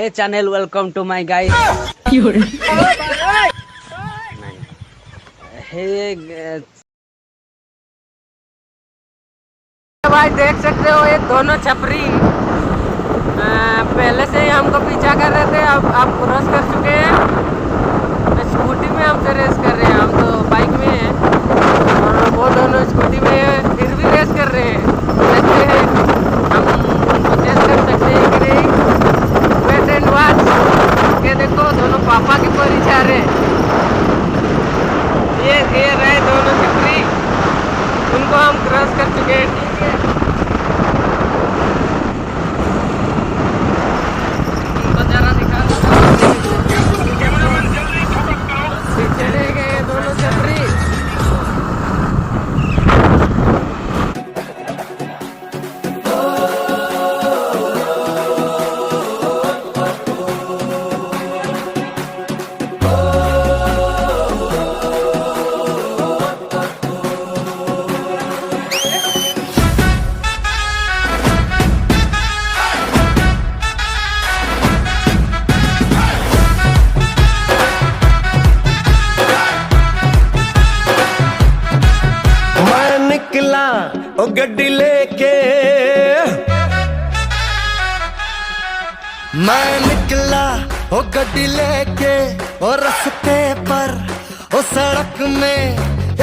Hey channel welcome to my guys. Hey भाई देख सकते हो ये दोनों छपरी पहले से ही हमको पीछा कर रहे थे। अब क्रॉस कर चुके हैं। स्कूटी में हमसे रेस कर रहे हैं, हम तो बाइक में हैं और वो दोनों स्कूटी में हैं, फिर भी रेस कर रहे हैं। देखते हैं हम टेस्ट कर सकते हैं कि नहीं। Wait and watch. ये देखो दोनों पापा के ऊपर ही जा रहे हैं। ये रहे दोनों छपरी, उनको हम क्रॉस कर चुके हैं। ठीक है, उनको जरा निकाल चले गए दोनों छपरी। निकला ओ गड्डी लेके, मैं निकला ओ गड्डी लेके, और रास्ते पर ओ सड़क में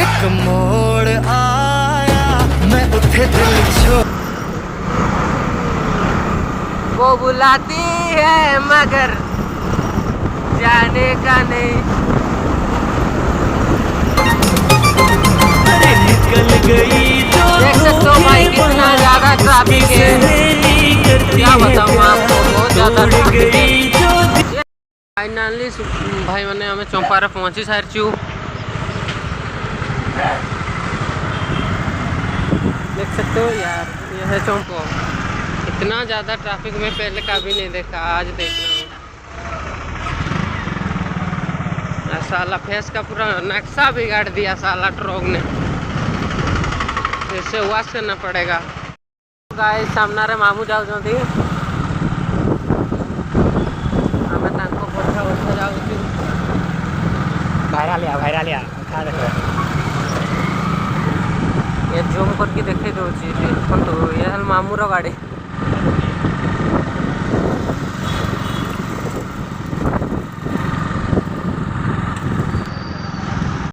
एक मोड़ आया, मैं उठे दिल छो। वो बुलाती है मगर जाने का नहीं। निकल गई जो देख सकते हो भाई कितना ज्यादा ट्रैफिक है, क्या बताऊँ आपको, बहुत ज्यादा ट्रैफिक है। फाइनली भाई मैंने हमें चौपारा पहुंची सारी। देख सकते हो यार, ये है चौंपो। इतना ज़्यादा ट्रैफिक में पहले कभी नहीं देखा, आज देख रहा हूँ। साला फेस का पूरा नक्शा बिगाड़ दिया साला ट्रक ने, इसे वाश करना पड़ेगा। गाइस सामने मामू जाऊ हमें तांको पोछा वोछा जाऊ भाइरालिया उठा देखो। ये जूम करके देखे दो ये मामूर गाड़ी।